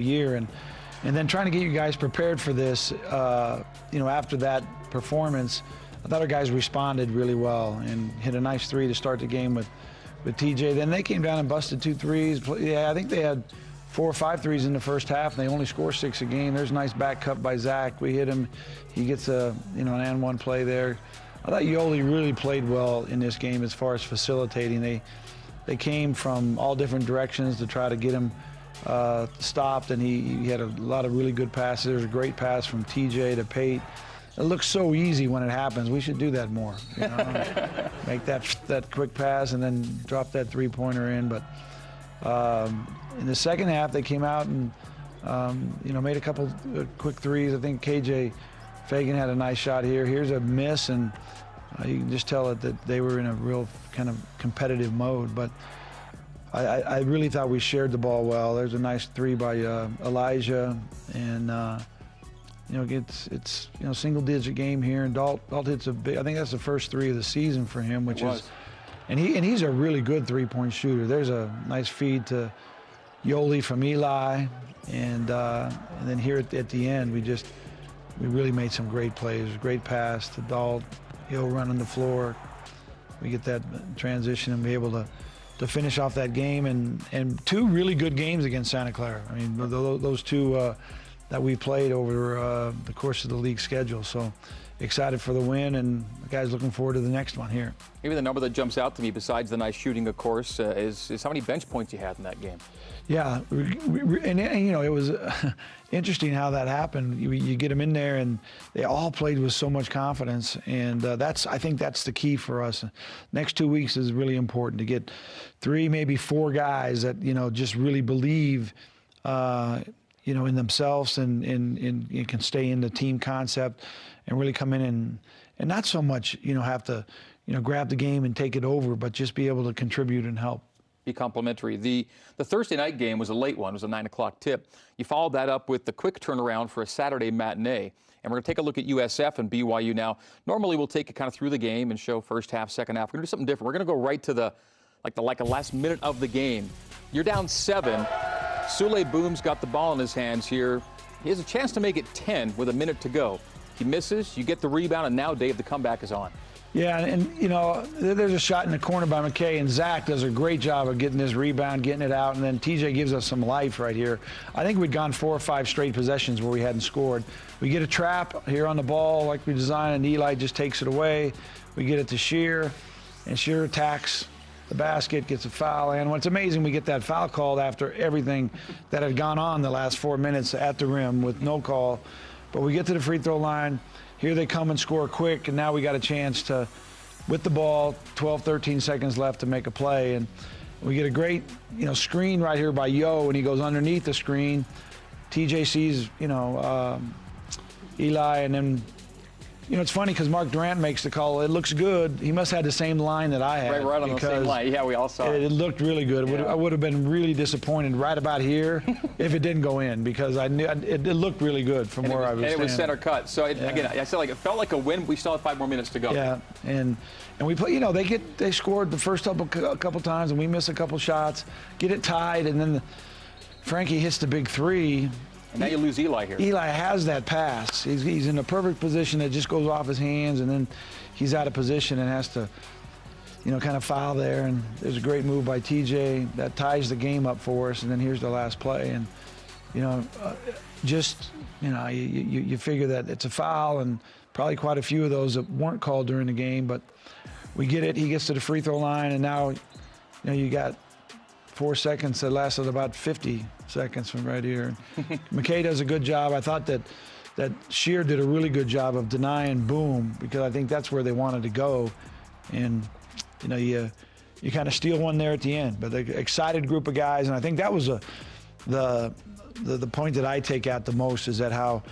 year, and then trying to get you guys prepared for this. After that performance, I thought our guys responded really well and hit a nice three to start the game with TJ. Then they came down and busted 2 threes. Yeah, I think they had 4 or 5 threes in the first half, and they only score 6 a game. There's a nice back cut by Zach. We hit him. He gets an and one play there. I thought Yoli really played well in this game as far as facilitating. They came from all different directions to try to get him stopped, and he had a lot of really good passes. There was a great pass from TJ to Pate. It looks so easy when it happens. We should do that more. Make that quick pass and then drop that three-pointer in. But in the second half, they came out and made a couple quick threes. I think KJ Fagan had a nice shot here. Here's a miss, and you can just tell that they were in a real kind of competitive mode. But I really thought we shared the ball well. There's a nice three by Elijah, and it's single-digit game here, and Dalt hits a big. I think that's the first 3 of the season for him, which is, and he's a really good three-point shooter. There's a nice feed to Yoli from Eli, and then here at the end, we really made some great plays. Great pass to Dalt, he'll run on the floor. We get that transition and be able to finish off that game, and 2 really good games against Santa Clara. I mean, those 2 that we played over the course of the league schedule. So excited for the win, and the guys looking forward to the next one here. Maybe the number that jumps out to me, besides the nice shooting, of course, is how many bench points you had in that game. Yeah, and it was interesting how that happened. You get them in there, and they all played with so much confidence, and I think that's the key for us. Next 2 weeks is really important to get 3, maybe 4 guys that just really believe in themselves and can stay in the team concept and really come in and not so much have to grab the game and take it over, but just be able to contribute and help. Be complimentary. The Thursday night game was a late one. It was a 9 o'clock tip. You followed that up with the quick turnaround for a Saturday matinee. And we're going to take a look at USF and BYU now. Normally we'll take it kind of through the game and show first half, second half. We're going to do something different. We're going to go right to the last minute of the game. You're down 7. Sule Boom's got the ball in his hands here. He has a chance to make it 10 with a minute to go. He misses, you get the rebound, and now, Dave, the comeback is on. Yeah, and there's a shot in the corner by McKay, and Zach does a great job of getting this rebound, getting it out, and then TJ gives us some life right here. I think we'd gone 4 or 5 straight possessions where we hadn't scored. We get a trap here on the ball like we designed, and Eli just takes it away. We get it to Shear, and Shear attacks the basket, gets a foul, and what's amazing, we get that foul called after everything that had gone on the last 4 minutes at the rim with no call. But we get to the free throw line. Here they come and score quick, and now we got a chance to, with the ball, 12, 13 seconds left to make a play, and we get a great, screen right here by Yo, and he goes underneath the screen. TJ sees, Eli, and then, it's funny because Mark Durant makes the call. It looks good. He must have had the same line that I had. Right on the same line. Yeah, we all saw it. It looked really good. Yeah. I would have been really disappointed right about here if it didn't go in, because I knew it looked really good from where I was standing. And it was center cut. So, again, I said it felt like a win. We still have 5 more minutes to go. Yeah, and we play, they scored the first couple times, and we miss a couple shots, get it tied, and then Frankie hits the big 3. And now you lose Eli here. Eli has that pass. He's in a perfect position that just goes off his hands, and then he's out of position and has to, kind of foul there. And there's a great move by TJ that ties the game up for us. And then here's the last play, and you figure that it's a foul, and probably quite a few of those that weren't called during the game. But we get it. He gets to the free throw line, and now, you got 4 seconds that lasted about 50 seconds from right here. McKay does a good job. I thought that Shear did a really good job of denying Boom, because I think that's where they wanted to go. And, you kind of steal one there at the end. But the excited group of guys, and I think that was the point that I take out the most, is that how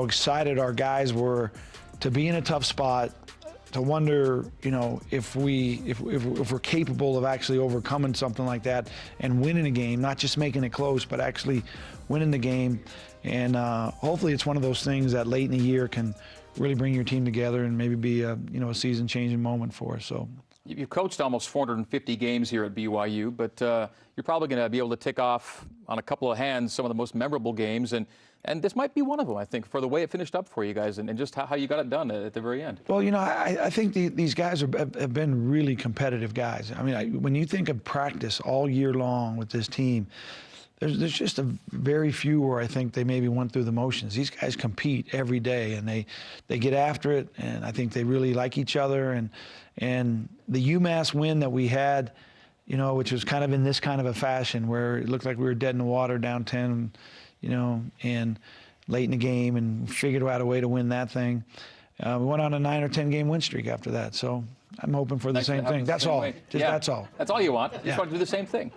excited our guys were to be in a tough spot, to wonder, if we're capable of actually overcoming something like that and winning a game, not just making it close, but actually winning the game. And hopefully it's one of those things that late in the year can really bring your team together and maybe be a season-changing moment for us. So You've coached almost 450 games here at BYU, but you're probably going to be able to tick off on a couple of hands some of the most memorable games, and this might be one of them, I think, for the way it finished up for you guys and just how you got it done at the very end. Well, you know, I think these guys have been really competitive guys. I mean, when you think of practice all year long with this team, there's just a very few where I think they maybe went through the motions. These guys compete every day, and they get after it, and I think they really like each other. And the UMass win that we had, you know, which was kind of in this kind of a fashion where it looked like we were dead in the water, down 10, you know, and late in the game, and figured out a way to win that thing. We went on a 9 or 10 game win streak after that. So I'm hoping for the same thing. That's all. That's all. That's all you want. You just want to do the same thing.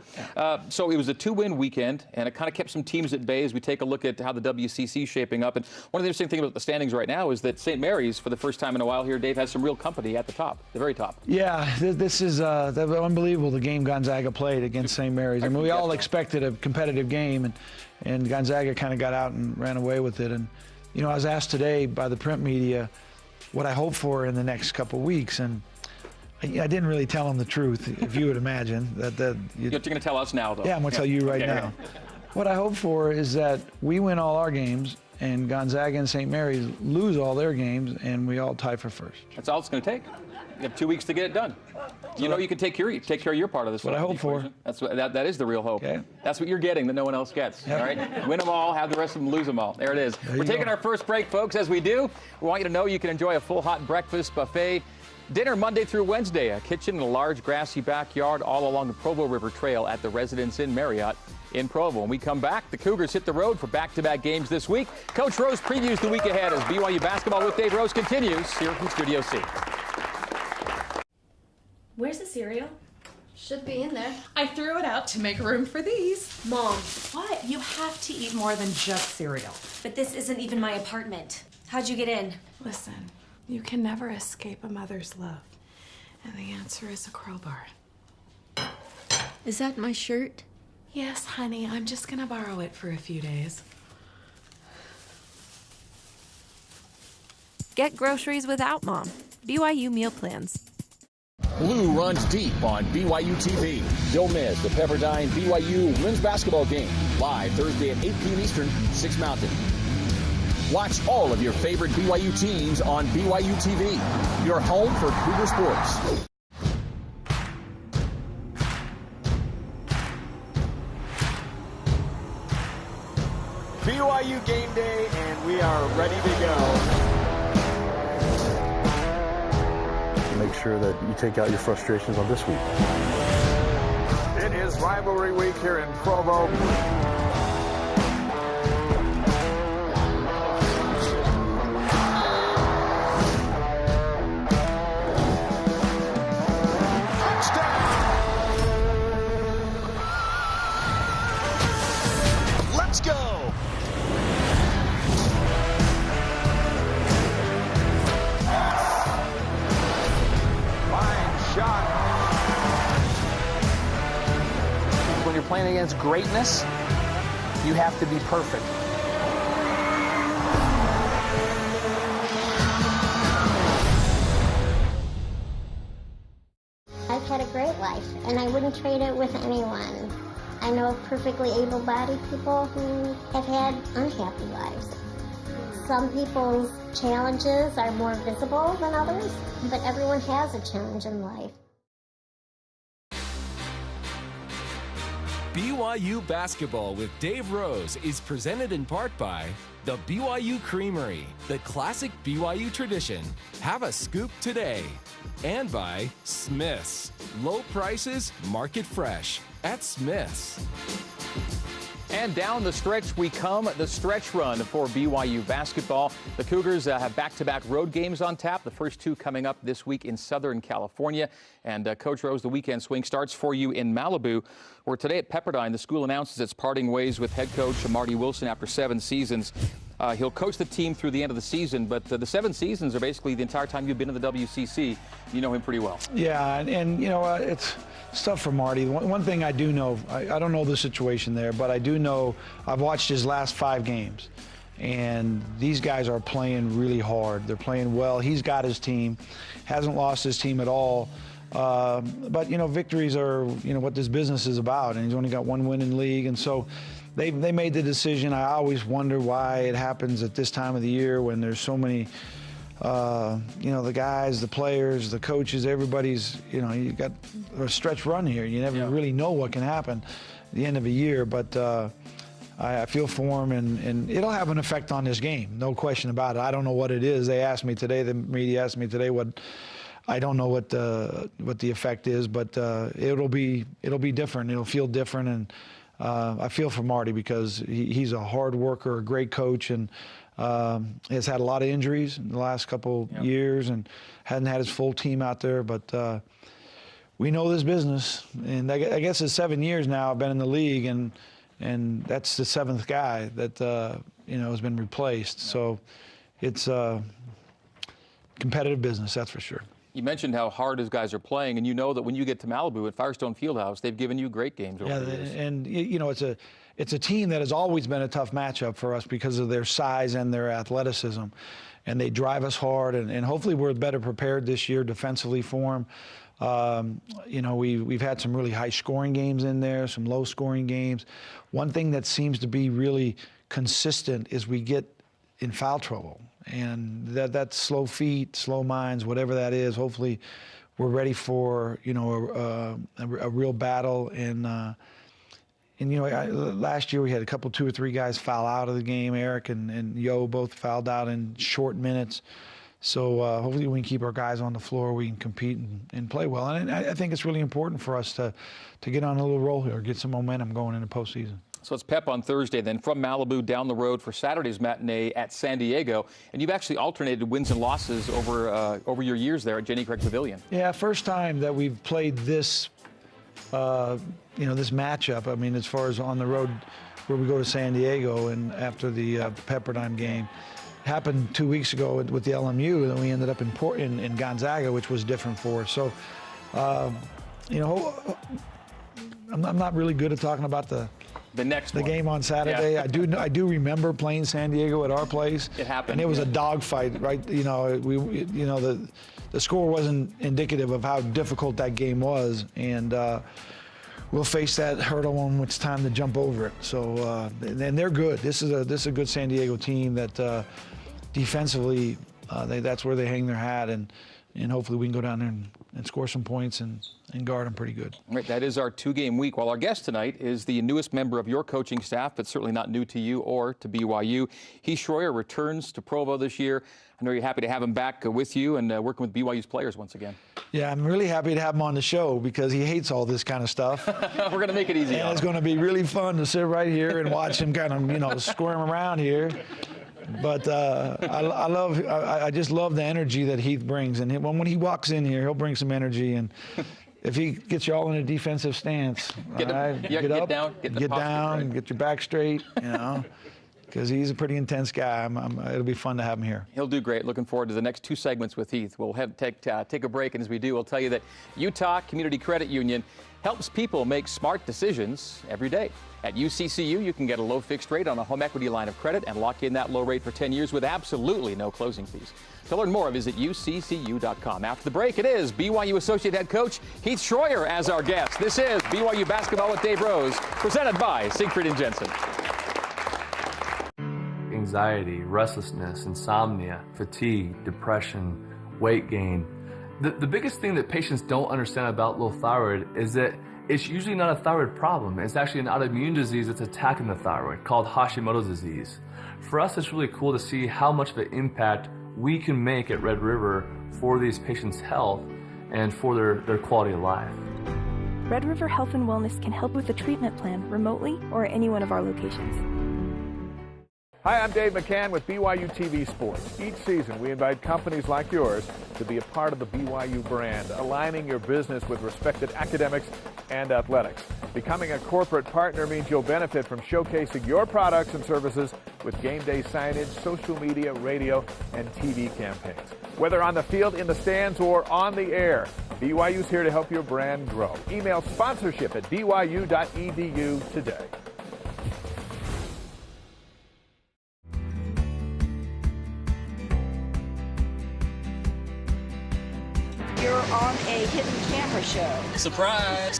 So it was a 2-win weekend, and it kind of kept some teams at bay as we take a look at how the WCC is shaping up. And one of the interesting things about the standings right now is that St. Mary's, for the first time in a while here, Dave, has some real company at the top, the very top. Yeah, this is unbelievable, the game Gonzaga played against St. Mary's. I mean, we all expected a competitive game, and Gonzaga kind of got out and ran away with it. And, you know, I was asked today by the print media what I hope for in the next couple of weeks, and I didn't really tell them the truth, if you would imagine. You're going to tell us now, though. Yeah, I'm going to tell you right now. What I hope for is that we win all our games, and Gonzaga and St. Mary's lose all their games, and we all tie for first. That's all it's going to take. You have 2 weeks to get it done. You know you can take care of your part of this. What I hope for. That is the real hope. Okay. That's what you're getting that no one else gets. Yep. All right? Win them all, have the rest of them lose them all. There it is. We're taking our first break, folks. As we do, we want you to know you can enjoy a full hot breakfast buffet. Dinner Monday through Wednesday, a kitchen in a large grassy backyard all along the Provo River Trail at the Residence Inn Marriott in Provo. When we come back, the Cougars hit the road for back-to-back games this week. Coach Rose previews the week ahead as BYU basketball with Dave Rose continues here from Studio C. Where's the cereal? Should be in there. I threw it out to make room for these. Mom, What? You have to eat more than just cereal. but this isn't even my apartment. How'd you get in? Listen, you can never escape a mother's love. And the answer is a crowbar. Is that my shirt? Yes, honey, I'm just gonna borrow it for a few days. Get groceries without Mom. BYU meal plans. Blue runs deep on BYU TV. Don't miss the Pepperdine BYU men's basketball game. Live Thursday at 8 p.m. Eastern, 6 Mountain. Watch all of your favorite BYU teams on BYU TV. Your home for Cougar sports. BYU game day, and we are ready to go. Make sure that you take out your frustrations on this week. It is rivalry week here in Provo. Touchdown! Let's go! Shot. When you're playing against greatness, you have to be perfect. I've had a great life, and I wouldn't trade it with anyone. I know of perfectly able-bodied people who have had unhappy lives. Some people's challenges are more visible than others, but everyone has a challenge in life. BYU Basketball with Dave Rose is presented in part by the BYU Creamery, the classic BYU tradition. Have a scoop today. And by Smith's. Low prices, market fresh at Smith's. And down the stretch we come, the stretch run for BYU basketball. The Cougars have back-to-back road games on tap, the first two coming up this week in Southern California. And Coach Rose, the weekend swing starts for you in Malibu, where today at Pepperdine, the school announces it's parting ways with head coach Marty Wilson after 7 seasons. He'll coach the team through the end of the season, but the 7 seasons are basically the entire time you've been in the WCC. You know him pretty well. Yeah, and you know, it's tough for Marty. One thing I do know, I don't know the situation there, but I do know I've watched his last 5 games, and these guys are playing really hard. They're playing well. He's got his team, hasn't lost his team at all But, you know, victories are, you know, what this business is about, and he's only got one win in league. And so they made the decision. I always wonder why it happens at this time of the year when there's so many, you know, the guys, the players, the coaches, everybody's, you know, you got a stretch run here. You never really know what can happen at the end of a year. But I feel for him, and it'll have an effect on this game, no question about it. I don't know what it is. They asked me today, the media asked me today what. I don't know what the effect is, but it'll be different. It'll feel different, and I feel for Marty because he's a hard worker, a great coach, and has had a lot of injuries in the last couple years, and hadn't had his full team out there. But we know this business, and I guess it's 7 years now I've been in the league, and that's the 7th guy that you know, has been replaced. So it's competitive business, that's for sure. You mentioned how hard his guys are playing, and you know that when you get to Malibu at Firestone Fieldhouse, they've given you great games over the years. And you know, it's a team that has always been a tough matchup for us because of their size and their athleticism, and they drive us hard. And hopefully we're better prepared this year defensively for them. You know, we've had some really high-scoring games in there, some low-scoring games. One thing that seems to be really consistent is we get in foul trouble. And that's slow feet, slow minds, whatever that is. Hopefully, we're ready for, you know, a real battle. And you know, last year we had a couple, 2 or 3 guys foul out of the game. Eric and Yo both fouled out in short minutes. So hopefully we can keep our guys on the floor. We can compete and play well. And I think it's really important for us to get on a little roll here, get some momentum going into postseason. So it's Pep on Thursday, then from Malibu down the road for Saturday's matinee at San Diego. And you've actually alternated wins and losses over your years there at Jenny Craig Pavilion. Yeah, first time that we've played this, you know, this matchup. I mean, as far as on the road where we go to San Diego and after the Pepperdine game. Happened 2 weeks ago with the LMU, and then we ended up in Gonzaga, which was different for us. So, you know, I'm not really good at talking about the game on Saturday. Yeah. I do remember playing San Diego at our place. It happened, and it was a dogfight, right? You know, the score wasn't indicative of how difficult that game was, and we'll face that hurdle when it's time to jump over it. So, and they're good. This is a good San Diego team that defensively, that's where they hang their hat, and hopefully we can go down there and score some points and guard them pretty good. Right, that is our 2-game week. While our guest tonight is the newest member of your coaching staff, but certainly not new to you or to BYU. Heath Schroyer returns to Provo this year. I know you're happy to have him back with you and working with BYU's players once again. Yeah, I'm really happy to have him on the show because he hates all this kind of stuff. We're going to make it easy. And it's going to be really fun to sit right here and watch him kind of, you know, squirm around here. But I just love the energy that Heath brings. And when he walks in here, he'll bring some energy. And if he gets you all in a defensive stance, get up, get down, get your back straight, you know, because he's a pretty intense guy. It'll be fun to have him here. He'll do great. Looking forward to the next 2 segments with Heath. We'll take a break, and as we do, we'll tell you that Utah Community Credit Union helps people make smart decisions every day. At UCCU, you can get a low fixed rate on a home equity line of credit and lock in that low rate for 10 years with absolutely no closing fees. To learn more, visit uccu.com. After the break, it is BYU Associate Head Coach Heath Schroyer as our guest. This is BYU Basketball with Dave Rose, presented by Siegfried & Jensen. Anxiety, restlessness, insomnia, fatigue, depression, weight gain. The biggest thing that patients don't understand about low thyroid is that it's usually not a thyroid problem. It's actually an autoimmune disease that's attacking the thyroid called Hashimoto's disease. For us, it's really cool to see how much of an impact we can make at Red River for these patients' health and for their quality of life. Red River Health and Wellness can help with a treatment plan remotely or at any one of our locations. Hi, I'm Dave McCann with BYU TV Sports. Each season, we invite companies like yours to be a part of the BYU brand, aligning your business with respected academics and athletics. Becoming a corporate partner means you'll benefit from showcasing your products and services with game day signage, social media, radio, and TV campaigns. Whether on the field, in the stands, or on the air, BYU's here to help your brand grow. Email sponsorship at byu.edu today. you're on a hidden camera show. Surprise!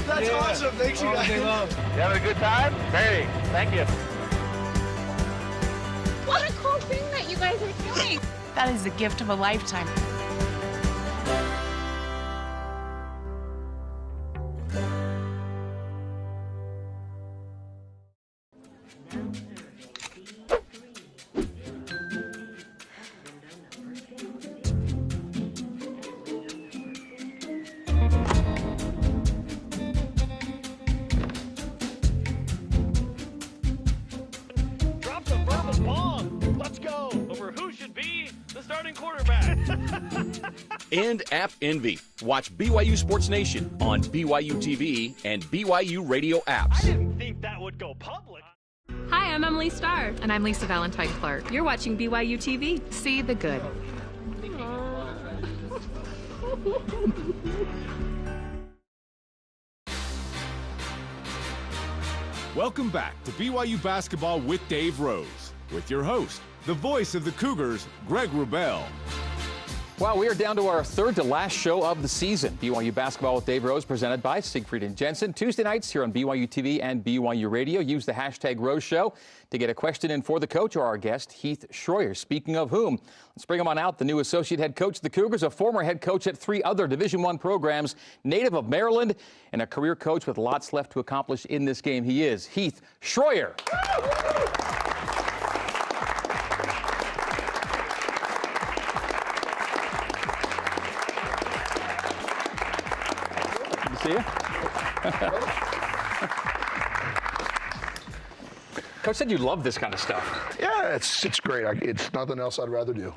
That's awesome. Thanks, you guys. You having a good time? Very. Thank you. What a cool thing that you guys are doing. That is the gift of a lifetime. And App Envy. Watch BYU Sports Nation on BYU TV and BYU radio apps. I didn't think that would go public. Hi, I'm Emily Starr. And I'm Lisa Valentine Clark. You're watching BYU TV. See the good. Welcome back to BYU Basketball with Dave Rose, with your host, the voice of the Cougars, Greg Wrubell. Well, we are down to our third to last show of the season. BYU Basketball with Dave Rose, presented by Siegfried and Jensen. Tuesday nights here on BYU TV and BYU Radio. Use the hashtag Rose Show to get a question in for the coach or our guest, Heath Schroyer. Speaking of whom, let's bring him on out. The new associate head coach of the Cougars, a former head coach at 3 other Division I programs, native of Maryland, and a career coach with lots left to accomplish in this game. He is Heath Schroyer. See you. Coach said you love this kind of stuff. Yeah, it's great. It's nothing else I'd rather do.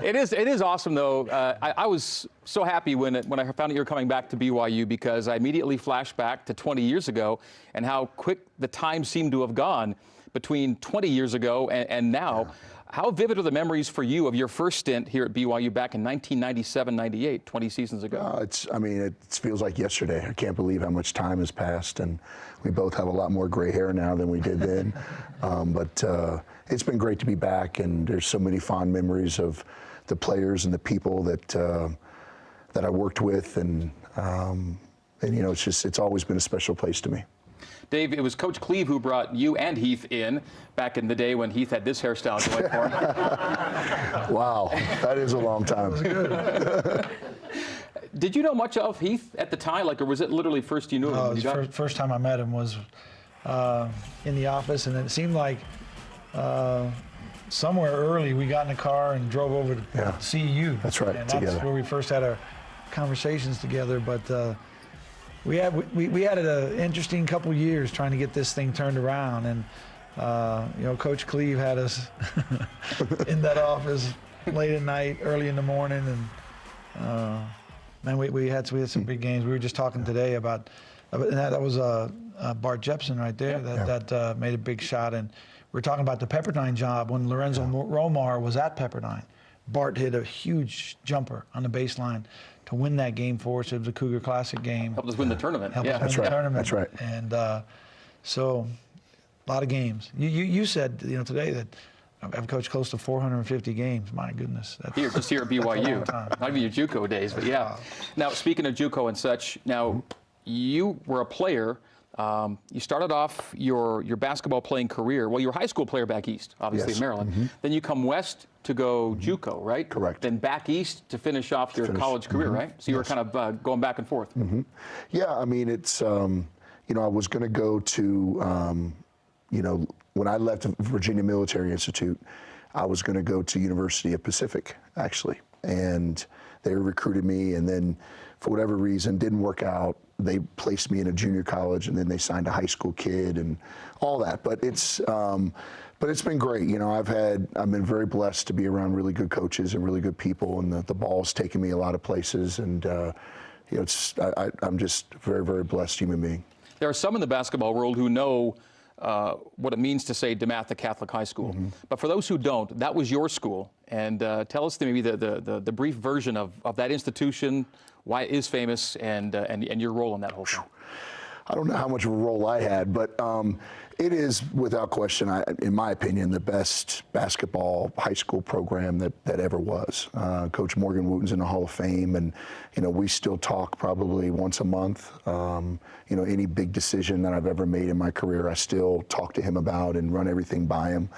It is awesome, though. I was so happy when I found out you were coming back to BYU, because I immediately flashed back to 20 years ago and how quick the time seemed to have gone between 20 years ago and now. Yeah. How vivid are the memories for you of your first stint here at BYU back in 1997-98, 20 seasons ago? It feels like yesterday. I can't believe how much time has passed, and we both have a lot more gray hair now than we did then. But it's been great to be back, and there's so many fond memories of the players and the people that I worked with, and it's always been a special place to me. Dave, it was Coach Cleve who brought you and Heath in back in the day when Heath had this hairstyle going for him. Wow, that is a long time. Did you know much of Heath at the time, or was it literally first you knew him? The first time I met him was in the office, and it seemed like somewhere early we got in the car and drove over to see you. That's right, and together. That's where we first had our conversations together, but we had an interesting couple years trying to get this thing turned around, and Coach Cleve had us in that office late at night, early in the morning, and man, we had some big games. We were just talking today about that was Bart Jepson right there that made a big shot, and we were talking about the Pepperdine job when Lorenzo Romar was at Pepperdine. Bart hit a huge jumper on the baseline to win that game for us. It was a Cougar Classic game. Helped us win the tournament. That's right. And so, a lot of games. You said today that I've coached close to 450 games. My goodness. Just here at BYU. Not even your JUCO days, but yeah. Wow. Now, speaking of JUCO and such, now you were a player. You started off your basketball playing career. Well, you were a high school player back east, obviously in Maryland. Mm-hmm. Then you come west to go JUCO, right? Correct. Then back east to finish off your college career, right? So you were kind of going back and forth. Mm-hmm. Yeah, it's, I was going to go to, when I left Virginia Military Institute, I was going to go to University of Pacific, actually. And they recruited me, and then for whatever reason, didn't work out. They placed me in a junior college, and then they signed a high school kid and all that. But it's been great. I've been very blessed to be around really good coaches and really good people, and the ball's taken me a lot of places. And I'm just a very, very blessed human being. There are some in the basketball world who know what it means to say DeMatha Catholic High School. Mm-hmm. But for those who don't, that was your school. And tell us maybe the brief version of that institution, why it is famous, and your role in that whole thing. I don't know how much of a role I had, but it is without question, in my opinion, the best basketball high school program that ever was. Coach Morgan Wooten's in the Hall of Fame, and we still talk probably once a month. Any big decision that I've ever made in my career, I still talk to him about and run everything by him.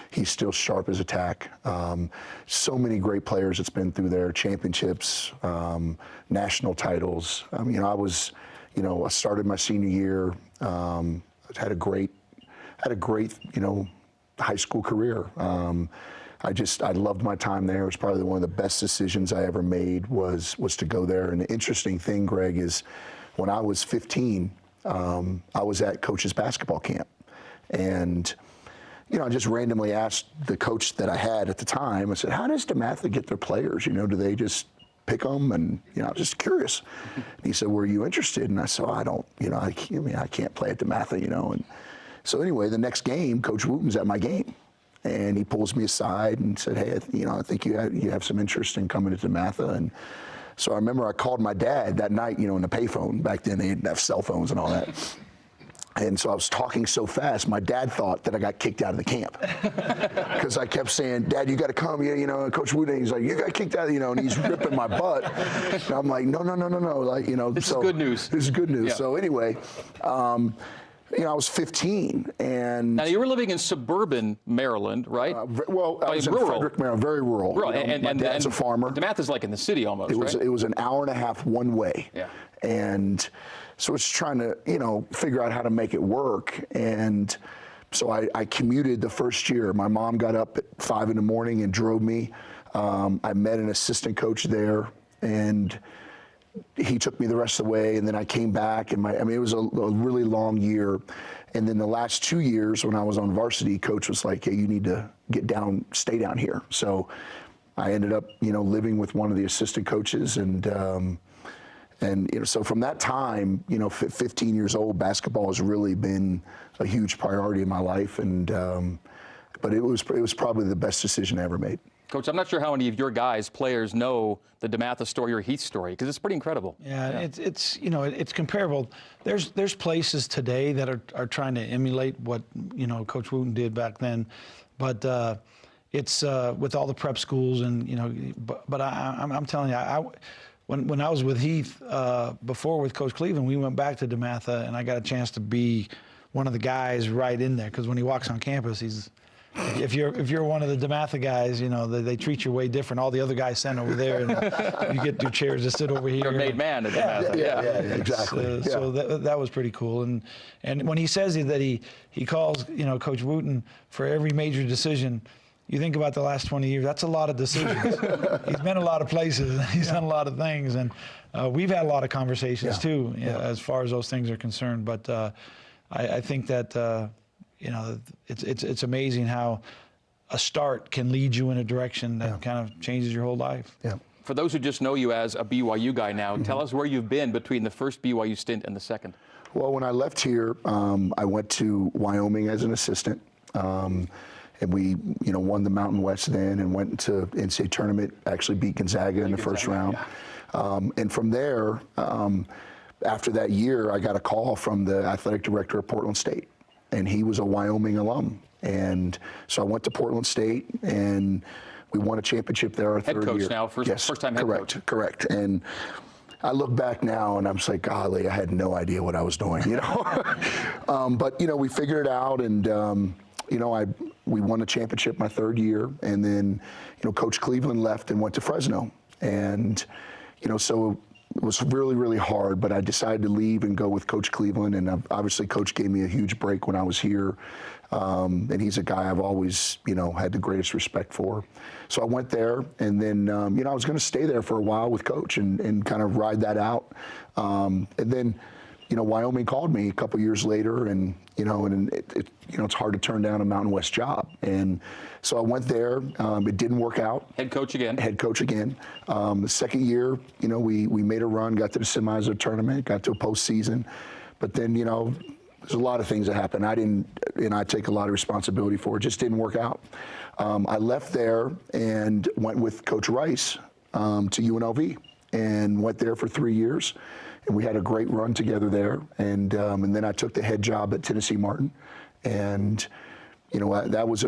He's still sharp as a tack. So many great players that's been through there, championships, national titles. I started my senior year, had a great, high school career. I loved my time there. It was probably one of the best decisions I ever made was to go there. And the interesting thing, Greg, is when I was 15, I was at coach's basketball camp. And, I just randomly asked the coach that I had at the time, I said, how does DeMatha get their players? Do they just pick them? And, I was just curious. And he said, were you interested? And I said, I don't, I can't play at DeMatha, And so anyway, the next game, Coach Wooten's at my game. And he pulls me aside and said, hey, I think you have some interest in coming to DeMatha. And so I remember I called my dad that night, in the payphone. Back then, they didn't have cell phones and all that. And so I was talking so fast, my dad thought that I got kicked out of the camp. Because I kept saying, Dad, you got to come. Coach Wooten, he's like, you got kicked out, and he's ripping my butt. And I'm like, no. This is good news. This is good news. Yeah. So anyway, I was 15. And now, you were living in suburban Maryland, right? I was in rural. Frederick, Maryland, very rural. My dad's a farmer. DeMatha is like in the city almost, It was an hour and a half one way. Yeah. And so it's trying to, figure out how to make it work. And so I commuted the first year. My mom got up at 5 in the morning and drove me. I met an assistant coach there, and he took me the rest of the way. And then I came back, and it was a really long year. And then the last 2 years when I was on varsity, coach was like, hey, you need to stay down here. So I ended up, living with one of the assistant coaches, and so from that time, 15 years old, basketball has really been a huge priority in my life, and but it was probably the best decision I ever made. Coach, I'm not sure how many of your players know the DeMatha story or Heath story, because it's pretty incredible. Yeah, it's comparable. There's places today that are trying to emulate what Coach Wooten did back then, but it's with all the prep schools and but I'm telling you, When I was with Heath before with Coach Cleveland, we went back to DeMatha, and I got a chance to be one of the guys right in there. Because when he walks on campus, if you're one of the DeMatha guys, they treat you way different. All the other guys sent over there, and you get your chairs to sit over here. You're made man at DeMatha. Yeah, exactly. So that was pretty cool. And when he says that he calls Coach Wooten for every major decision. You think about the last 20 years, that's a lot of decisions. He's been a lot of places, and he's done a lot of things, and we've had a lot of conversations too, as far as those things are concerned. But I think that it's amazing how a start can lead you in a direction that kind of changes your whole life. Yeah. For those who just know you as a BYU guy now, tell us where you've been between the first BYU stint and the second. Well, when I left here, I went to Wyoming as an assistant. And we, won the Mountain West then and went into NCAA tournament, actually beat Gonzaga in the first round. Yeah. And from there, after that year, I got a call from the athletic director of Portland State, and he was a Wyoming alum. And so I went to Portland State, and we won a championship there our third year. Head coach now, first time head coach. Correct. And I look back now, and I'm just like, golly, I had no idea what I was doing, But, we figured it out, and, we won a championship my third year, and then, Coach Cleveland left and went to Fresno, and, so it was really, really hard, but I decided to leave and go with Coach Cleveland, and obviously Coach gave me a huge break when I was here, and he's a guy I've always, had the greatest respect for. So I went there, and then, I was going to stay there for a while with Coach and kind of ride that out, and then, Wyoming called me a couple years later, and it's hard to turn down a Mountain West job, and so I went there. It didn't work out. Head coach again. The second year, we made a run, got to the semis of the tournament, got to a postseason, but then there's a lot of things that happened. I take a lot of responsibility for it. Just didn't work out. I left there and went with Coach Rice to UNLV, and went there for 3 years. we had a great run together there. And then I took the head job at Tennessee Martin, and you know that was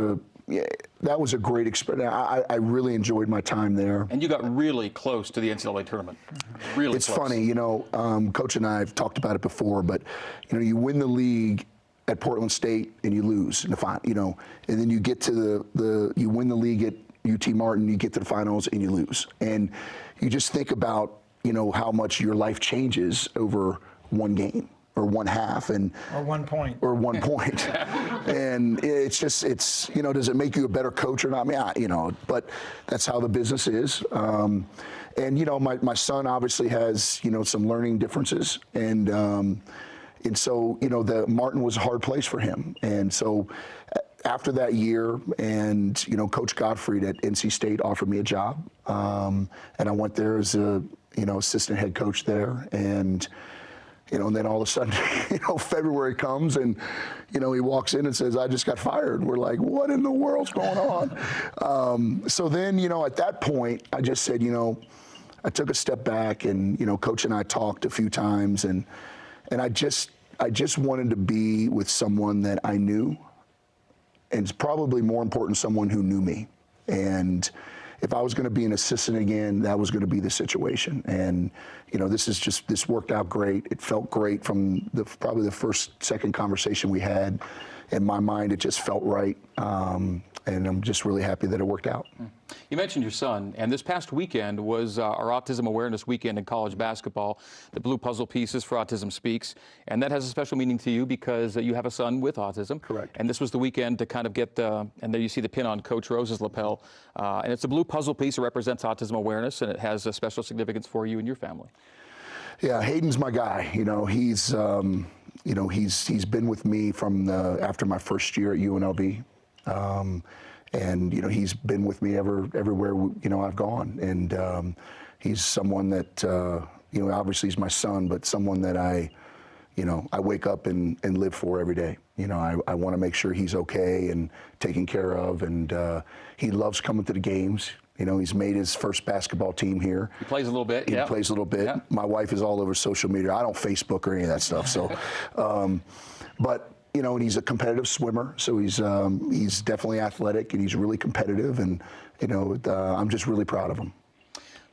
a great experience. I really enjoyed my time there. And you got really close to the NCAA tournament. Really It's close. funny, you know, Coach and I have talked about it before, but you know, you win the league at Portland State and you lose in the final, you know, and then you get to you win the league at UT Martin, you get to the finals and you lose. And you just think about, you know, how much your life changes over one game or one half or 1 point. And it's you know, does it make you a better coach or not? I mean, you know, but that's how the business is. And you know, my son obviously has, you know, some learning differences, and so, you know, the Martin was a hard place for him. And so after that year, and, you know, Coach Gottfried at NC State offered me a job. And I went there as a, you know, assistant head coach there. And, you know, and then all of a sudden, you know, February comes and, you know, he walks in and says, I just got fired. We're like, what in the world's going on? So then, you know, at that point, I just said, you know, I took a step back, and, you know, Coach and I talked a few times, and I just wanted to be with someone that I knew, and it's probably more important, someone who knew me. And if I was going to be an assistant again, that was going to be the situation. And you know, this worked out great. It felt great from probably the second conversation we had. In my mind, it just felt right. And I'm just really happy that it worked out. You mentioned your son, and this past weekend was our Autism Awareness Weekend in college basketball. The Blue Puzzle Pieces for Autism Speaks, and that has a special meaning to you because you have a son with autism. Correct. And this was the weekend to kind of get and there you see the pin on Coach Rose's lapel, and it's a blue puzzle piece that represents autism awareness, and it has a special significance for you and your family. Yeah, Hayden's my guy. You know, he's been with me from after my first year at UNLV. And you know, he's been with me everywhere, you know, I've gone, and he's someone that you know, obviously he's my son, but someone that I wake up and live for every day. You know, I want to make sure he's okay and taken care of, and he loves coming to the games. You know, he's made his first basketball team here. He plays a little bit. He plays a little bit. Yep. My wife is all over social media. I don't Facebook or any of that stuff. So, but you know, and he's a competitive swimmer, so he's definitely athletic, and he's really competitive, and you know, I'm just really proud of him.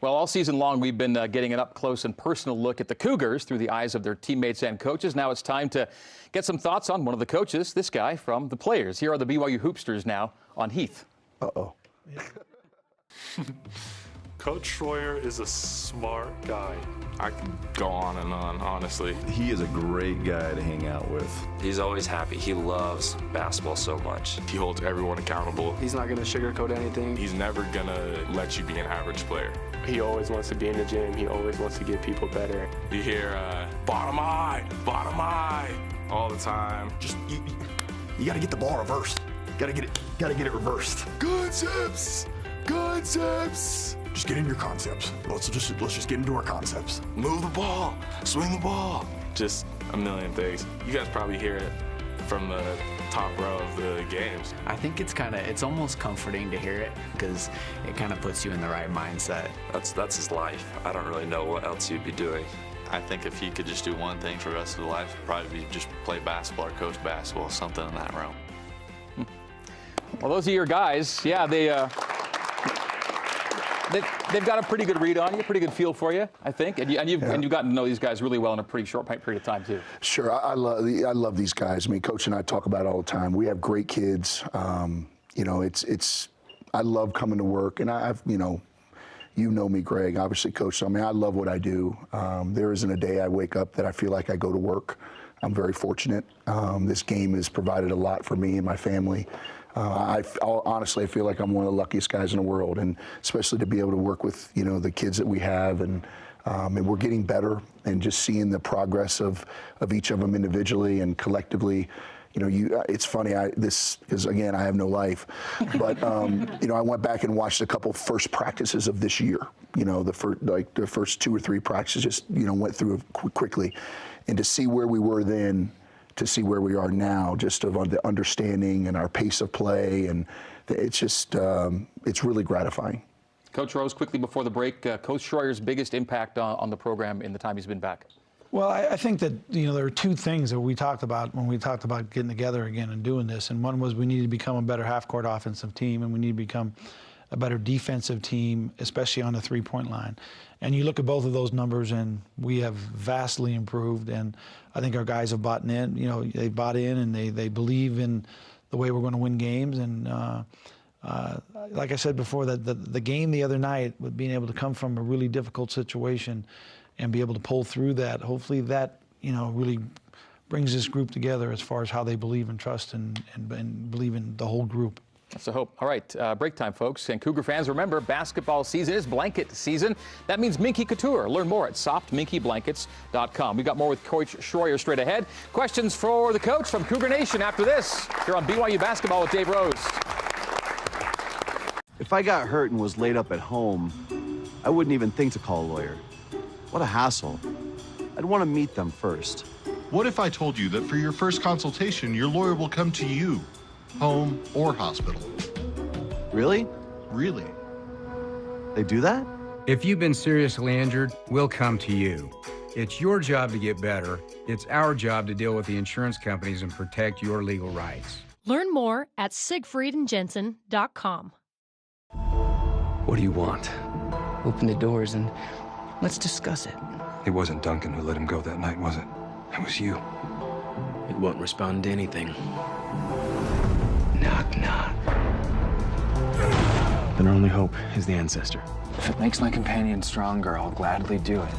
Well, all season long, we've been getting an up-close and personal look at the Cougars through the eyes of their teammates and coaches. Now it's time to get some thoughts on one of the coaches, this guy from the players. Here are the BYU Hoopsters now on Heath. Uh-oh. Coach Schroyer is a smart guy. I could go on and on, honestly. He is a great guy to hang out with. He's always happy. He loves basketball so much. He holds everyone accountable. He's not going to sugarcoat anything. He's never going to let you be an average player. He always wants to be in the gym. He always wants to get people better. You hear bottom eye, all the time. Just you got to get the ball reversed. Got to get it reversed. Concepts. Just get in your concepts. Let's just get into our concepts. Move the ball, swing the ball. Just a million things. You guys probably hear it from the top row of the games. I think it's almost comforting to hear it because it kind of puts you in the right mindset. That's his life. I don't really know what else he'd be doing. I think if he could just do one thing for the rest of his life, it'd probably be just play basketball or coach basketball, something in that realm. Well, those are your guys. Yeah, they've got a pretty good read on you, pretty good feel for you, I think, and you've gotten to know these guys really well in a pretty short period of time too. Sure, I love these guys. I mean, Coach and I talk about it all the time. We have great kids. You know, I love coming to work, and you know me, Greg, obviously, Coach. So I mean, I love what I do. There isn't a day I wake up that I feel like I go to work. I'm very fortunate. This game has provided a lot for me and my family. Honestly, I feel like I'm one of the luckiest guys in the world, and especially to be able to work with, you know, the kids that we have, and we're getting better, and just seeing the progress of each of them individually and collectively. You know, it's funny, because again, I have no life, but you know, I went back and watched a couple first practices of this year. You know, the first 2 or 3 practices, just, you know, went through quickly, and to see where we were then, to see where we are now, just of the understanding and our pace of play, and it's just, it's really gratifying. Coach Rose, quickly before the break, Coach Schroyer's biggest impact on the program in the time he's been back? Well, I think that, there are two things that we talked about when we talked about getting together again and doing this. And one was we need to become a better half-court offensive team, and we need to become a better defensive team, especially on the three-point line. And you look at both of those numbers, and we have vastly improved. And I think our guys have bought in. They bought in, and they believe in the way we're going to win games. And like I said before, the game the other night, with being able to come from a really difficult situation and be able to pull through that, hopefully that really brings this group together as far as how they believe and trust and believe in the whole group. That's the hope. All right, break time, folks. And Cougar fans, remember, basketball season is blanket season. That means Minky Couture. Learn more at softminkyblankets.com. We've got more with Coach Schroyer straight ahead. Questions for the coach from Cougar Nation after this. Here on BYU Basketball with Dave Rose. If I got hurt and was laid up at home, I wouldn't even think to call a lawyer. What a hassle. I'd want to meet them first. What if I told you that for your first consultation, your lawyer will come to you, home or hospital? Really? Really. They do that? If you've been seriously injured, we'll come to you. It's your job to get better. It's our job to deal with the insurance companies and protect your legal rights. Learn more at siegfriedandjensen.com. What do you want? Open the doors and let's discuss it. It wasn't Duncan who let him go that night, was it? It was you. It won't respond to anything. Knock, knock. Then our only hope is the ancestor. If it makes my companion stronger, I'll gladly do it.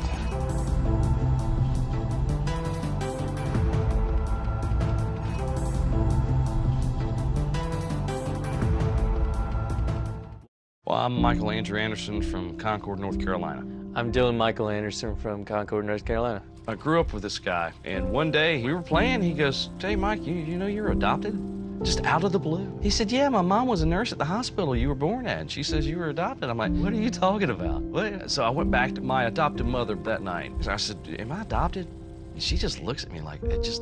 Well, I'm Michael Andrew Anderson from Concord, North Carolina. I'm Dylan Michael Anderson from Concord, North Carolina. I grew up with this guy, and one day we were playing. He goes, "Hey, Mike, you know you're adopted?" Just out of the blue. He said, "Yeah, my mom was a nurse at the hospital you were born at, and she says you were adopted." I'm like, "What are you talking about?" What? So I went back to my adopted mother that night. I said, "Am I adopted?" And she just looks at me like, there's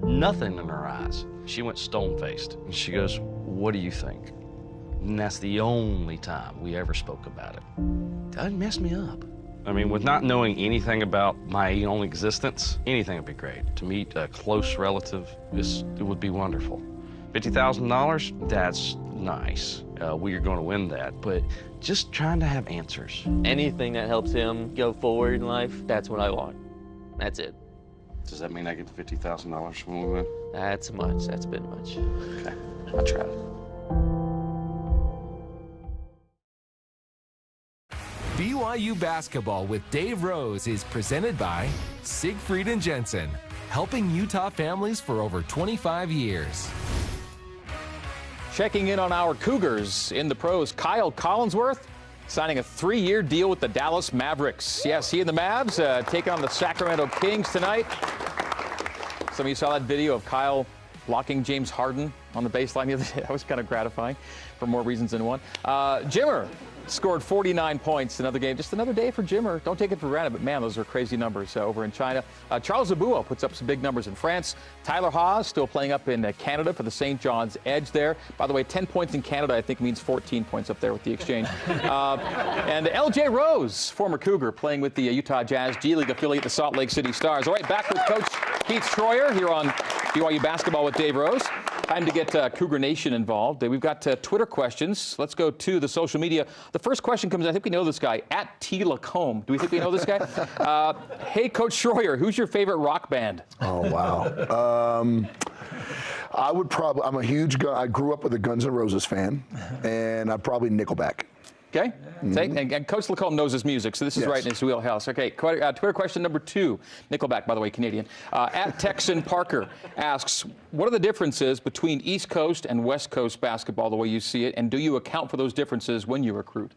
nothing in her eyes. She went stone-faced, and she goes, "What do you think?" And that's the only time we ever spoke about it. That messed me up. I mean, with not knowing anything about my own existence, anything would be great. To meet a close relative, it would be wonderful. $50,000, that's nice. We are going to win that, but just trying to have answers. Anything that helps him go forward in life, that's what I want. That's it. Does that mean I get the $50,000 when we win? That's much. That's a bit much. Okay, I'll try it. BYU Basketball with Dave Rose is presented by Siegfried and Jensen, helping Utah families for over 25 years. Checking in on our Cougars in the pros, Kyle Collinsworth signing a 3-year deal with the Dallas Mavericks. Yes, he and the Mavs taking on the Sacramento Kings tonight. Some of you saw that video of Kyle blocking James Harden on the baseline the other day. That was kind of gratifying for more reasons than one. Jimmer scored 49 points another game. Just another day for Jimmer. Don't take it for granted, but man, those are crazy numbers over in China. Charles Abouo puts up some big numbers in France. Tyler Haas still playing up in Canada for the St. John's Edge there. By the way, 10 points in Canada, I think, means 14 points up there with the exchange. And LJ Rose, former Cougar, playing with the Utah Jazz G League affiliate, the Salt Lake City Stars. All right, back with Coach Keith Schroyer here on BYU Basketball with Dave Rose. Time to get Cougar Nation involved. We've got Twitter questions. Let's go to the social media. The first question comes, I think we know this guy, at T. Lacombe. Do we think we know this guy? Hey, Coach Schroyer, who's your favorite rock band? Oh, wow. I grew up with a Guns N' Roses fan, and I'd probably Nickelback. Okay. Mm-hmm. And Coach Lacombe knows his music, so this is right in his wheelhouse. Okay. Twitter question number 2. Nickelback, by the way, Canadian. At Texan Parker asks, what are the differences between East Coast and West Coast basketball, the way you see it, and do you account for those differences when you recruit?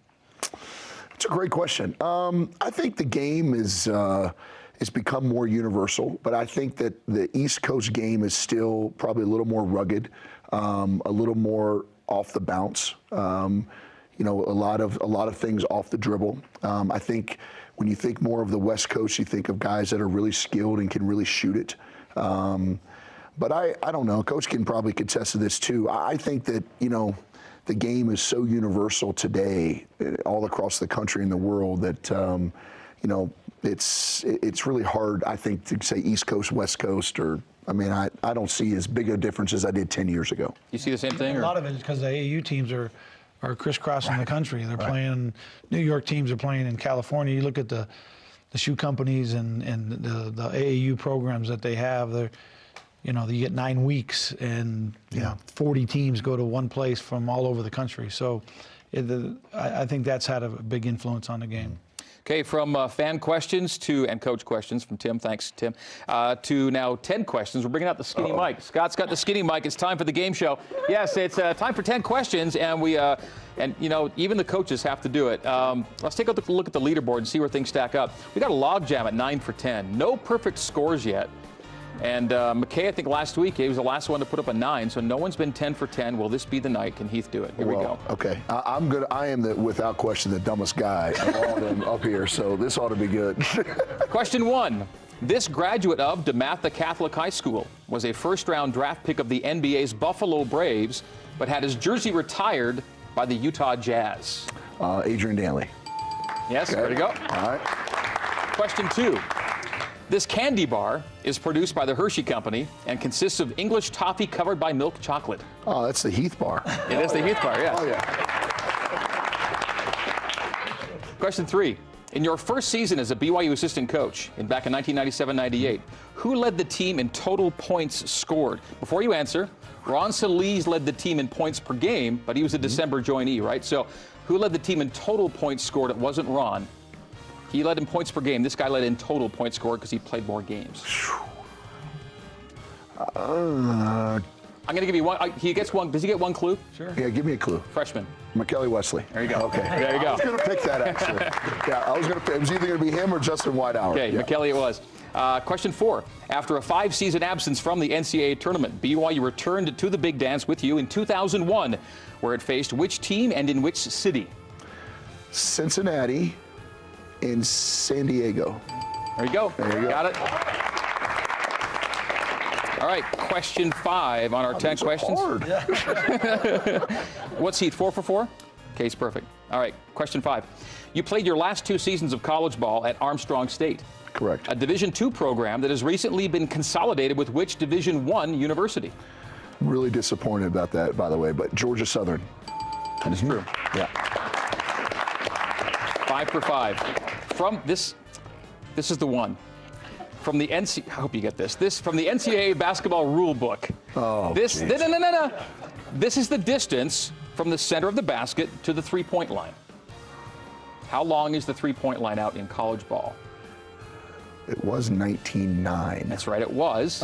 It's a great question. I think the game is it's become more universal, but I think that the East Coast game is still probably a little more rugged, a little more off the bounce. A lot of things off the dribble. I think when you think more of the West Coast, you think of guys that are really skilled and can really shoot it. But I don't know. Coach can probably contest to this too. I think that, the game is so universal today all across the country and the world that, it's really hard, I think, to say East Coast, West Coast, or I mean, I don't see as big a difference as I did 10 years ago. You see the same thing? A lot of it is because the AAU teams are crisscrossing the country. They're playing, New York teams are playing in California. You look at the shoe companies and the AAU programs that they have. They're, you get 9 weeks and 40 teams go to one place from all over the country. So I think that's had a big influence on the game. Okay, from fan questions and coach questions from Tim, thanks Tim, to now 10 questions. We're bringing out the skinny mic. Scott's got the skinny mic. It's time for the game show. Yes, it's time for 10 questions, and even the coaches have to do it. Let's take a look at the leaderboard and see where things stack up. We got a logjam at 9 for 10. No perfect scores yet. And McKay, I think last week, he was the last one to put up a 9, so no one's been 10 for 10. Will this be the night? Can Heath do it? Here we go. Okay. I am, without question, the dumbest guy of all of them up here, so this ought to be good. Question 1. This graduate of DeMatha Catholic High School was a first-round draft pick of the NBA's Buffalo Braves, but had his jersey retired by the Utah Jazz. Adrian Danley. Yes, okay. There you go. All right. Question 2. This candy bar is produced by the Hershey Company and consists of English toffee covered by milk chocolate. Oh, that's the Heath bar. It is the Heath bar, yeah. Oh, yeah. Question 3. In your first season as a BYU assistant coach, back in 1997-98, who led the team in total points scored? Before you answer, Ron Solis led the team in points per game, but he was a December joinee, right? So who led the team in total points scored? It wasn't Ron. He led in points per game. This guy led in total points scored because he played more games. I'm going to give you one. He gets one. Does he get one clue? Sure. Yeah, give me a clue. Freshman. McKelly Wesley. There you go. Okay. There you go. I was going to pick that, actually. Yeah, I was going to pick. It was either going to be him or Justin Whitehour. Okay, yeah. McKelly it was. Question 4. After a 5-season absence from the NCAA tournament, BYU returned to the Big Dance with you in 2001, where it faced which team and in which city? Cincinnati. In San Diego. There you go. There you go. Got it. All right, question 5 on our 10 questions. Hard. What's Heath, 4 for 4? Case perfect. All right, question 5. You played your last 2 seasons of college ball at Armstrong State. Correct. A Division II program that has recently been consolidated with which Division I university? Really disappointed about that, by the way, but Georgia Southern. That is true. Yeah. 5 for 5. From this is the one. From the I hope you get this. This from the NCAA basketball rule book. Oh, no. This is the distance from the center of the basket to the three-point line. How long is the three-point line out in college ball? It was 19.9. That's right, it was.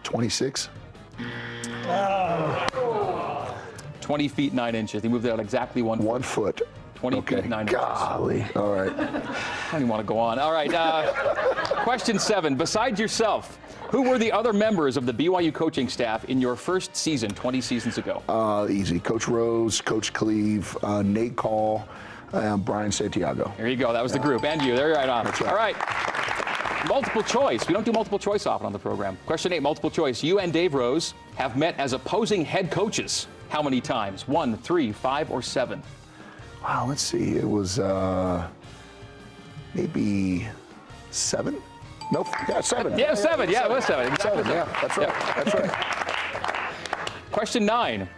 26. 20 feet 9 inches. They moved it out exactly 1 foot. 1 foot. 20 feet 9 inches. Golly. All right. I don't even want to go on. All right. Question 7. Besides yourself, who were the other members of the BYU coaching staff in your first season, 20 seasons ago? Easy. Coach Rose, Coach Cleve, Nate Call, Brian Santiago. There you go. That was the group. And you. There you're right on. That's right. All right. Multiple choice. We don't do multiple choice often on the program. Question 8, multiple choice. You and Dave Rose have met as opposing head coaches. How many times? 1, 3, 5, or 7? Wow, let's see. It was maybe 7? Nope. Yeah, 7. Yeah, 7. Yeah, it was 7. Exactly. 7. Yeah, that's right. Yeah. That's right. Question 9.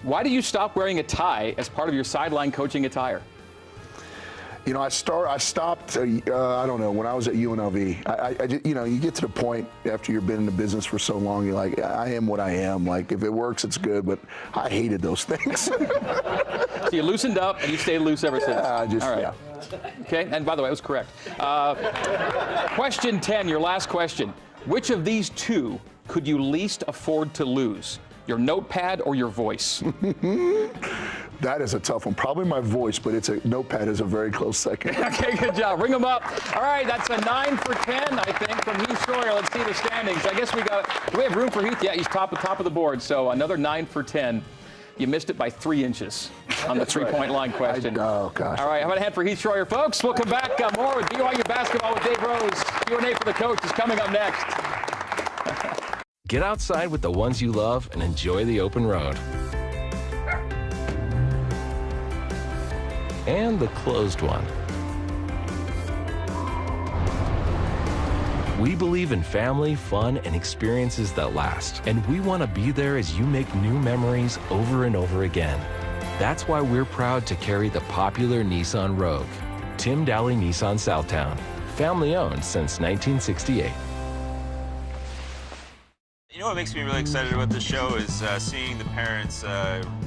Why do you stop wearing a tie as part of your sideline coaching attire? You know, I stopped, I don't know, when I was at UNLV. You get to the point after you've been in the business for so long, you're like, I am what I am. Like, if it works, it's good, but I hated those things. So you loosened up and you stayed loose ever since? All right. Yeah. Okay, and by the way, it was correct. Question 10, your last question. Which of these 2 could you least afford to lose? Your notepad or your voice? That is a tough one. Probably my voice, but notepad is a very close second. Okay, good job. Ring them up. All right, that's a 9 for 10, I think, from Heath Schroyer. Let's see the standings. I guess do we have room for Heath? Yeah, he's top of the board. So another 9 for 10. You missed it by 3 inches on the three-point line question. Oh, gosh. All right, how about a hand for Heath Schroyer, folks? We'll come back more with BYU basketball with Dave Rose. Q&A for the coach is coming up next. Get outside with the ones you love and enjoy the open road. And the closed one. We believe in family, fun, and experiences that last, and we want to be there as you make new memories over and over again. That's why we're proud to carry the popular Nissan Rogue. Tim Daly Nissan Southtown, family owned since 1968. You know what makes me really excited about this show is seeing the parents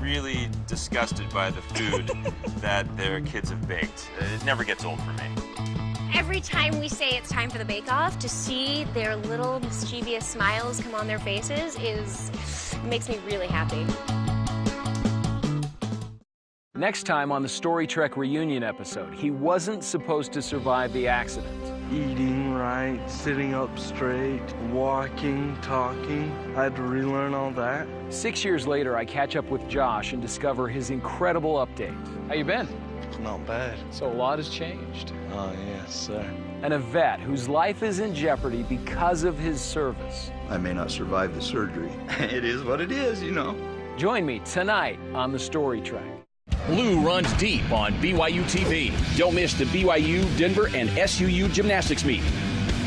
really disgusted by the food that their kids have baked. It never gets old for me. Every time we say it's time for the bake-off, to see their little mischievous smiles come on their faces makes me really happy. Next time on the Story Trek reunion episode, he wasn't supposed to survive the accident. Eating right, sitting up straight, walking, talking. I had to relearn all that. 6 years later, I catch up with Josh and discover his incredible update. How you been? Not bad. So a lot has changed. Oh, yes, sir. And a vet whose life is in jeopardy because of his service. I may not survive the surgery. It is what it is, you know. Join me tonight on the Story Trek. Blue runs deep on BYU TV. Don't miss the BYU, Denver, and SUU gymnastics meet.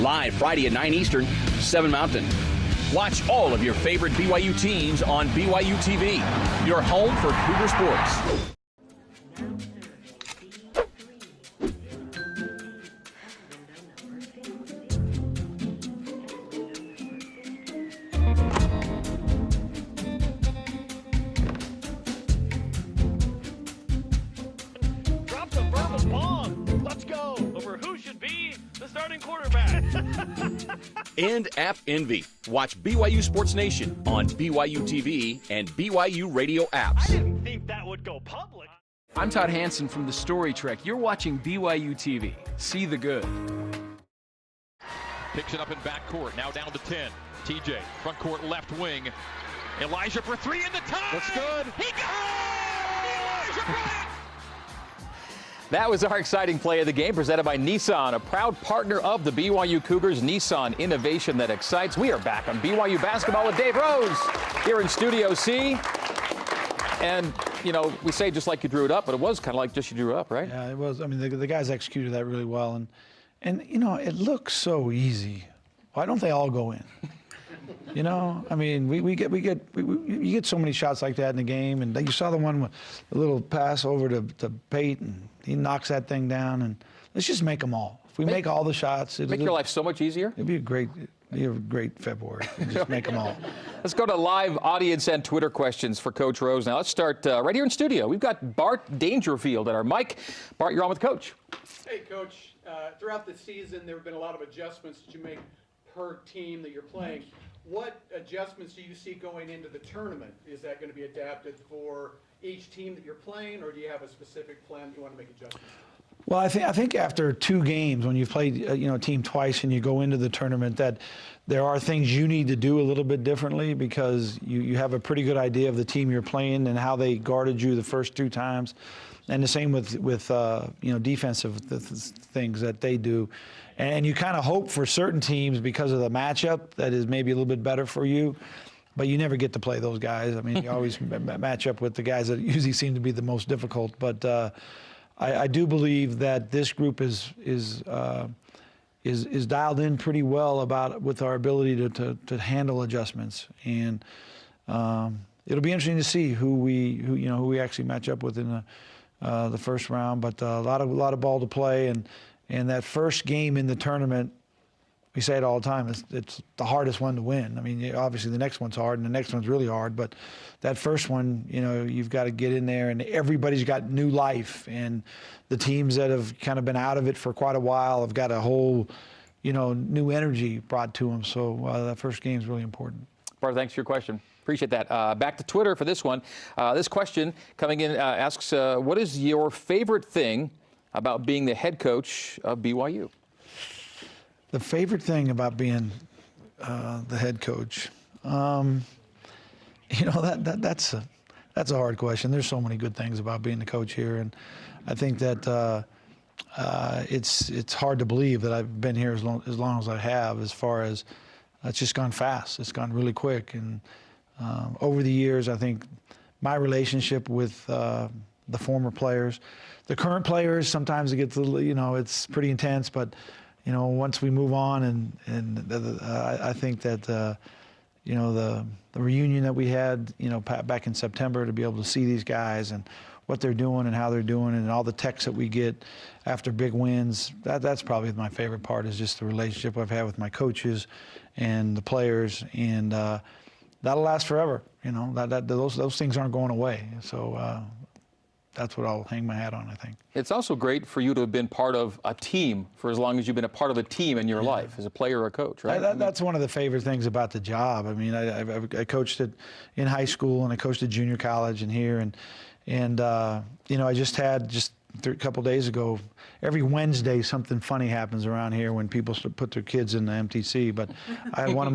Live Friday at 9 Eastern, 7 Mountain. Watch all of your favorite BYU teams on BYU TV. Your home for Cougar sports. And App Envy. Watch BYU Sports Nation on BYU TV and BYU radio apps. I didn't think that would go public. I'm Todd Hansen from the Story Trek. You're watching BYU TV. See the good. Picks it up in backcourt. Now down to 10. TJ, front court left wing. Elijah for three in the tie. That's good. He got Elijah Bryant. That was our exciting play of the game, presented by Nissan, a proud partner of the BYU Cougars. Nissan, innovation that excites. We are back on BYU basketball with Dave Rose here in Studio C. And, you know, we say just like you drew it up, but it was kind of like just you drew it up, right? Yeah, it was. I mean, the guys executed that really well. And you know, it looks so easy. Why don't they all go in? You know, I mean, you get so many shots like that in the game, and you saw the one with the little pass over to Pate, and he knocks that thing down, and let's just make them all. If we make all the shots, make your life so much easier. It'd be a great February. Just make them all. Let's go to live audience and Twitter questions for Coach Rose. Now let's start right here in studio. We've got Bart Dangerfield at our mic. Bart, you're on with Coach. Hey, Coach. Throughout the season, there have been a lot of adjustments that you make per team that you're playing. What adjustments do you see going into the tournament? Is that going to be adapted for each team that you're playing, or do you have a specific plan that you want to make adjustments to? Well, I think after 2 games, when you've played a team twice and you go into the tournament, that there are things you need to do a little bit differently, because you have a pretty good idea of the team you're playing and how they guarded you the first 2 times, and the same with defensive things that they do. And you kind of hope for certain teams, because of the matchup, that is maybe a little bit better for you, but you never get to play those guys. I mean, you always match up with the guys that usually seem to be the most difficult. But I do believe that this group is dialed in pretty well with our ability to handle adjustments, and it'll be interesting to see who we actually match up with in the first round. But a lot of ball to play, and that first game in the tournament, we say it all the time, it's the hardest one to win. I mean, obviously the next one's hard and the next one's really hard, but that first one, you've got to get in there, and everybody's got new life, and the teams that have kind of been out of it for quite a while have got a whole, new energy brought to them. So that first game is really important. Bart, thanks for your question. Appreciate that. Back to Twitter for this one. This question coming in asks, what is your favorite thing about being the head coach of BYU? The favorite thing about being the head coach, that's a hard question. There's so many good things about being the coach here, and I think that it's hard to believe that I've been here as long as I have. As far as it's just gone fast. It's gone really quick, and over the years, I think my relationship with the former players, the current players, sometimes it gets a little, it's pretty intense, but you know, once we move on, I think that you know, the reunion that we had, you know, back in September, to be able to see these guys and what they're doing and how they're doing and all the texts that we get after big wins, that's probably my favorite part, is just the relationship I've had with my coaches and the players, and that'll last forever. You know, those things aren't going away. So that's what I'll hang my hat on, I think. It's also great for you to have been part of a team for as long as you've been a part of a team in your life, as a player or a coach, right? That's one of the favorite things about the job. I mean, I coached it in high school, and I coached at junior college and here, and you know, I just had a couple days ago, every Wednesday something funny happens around here when people put their kids in the MTC. But I had one of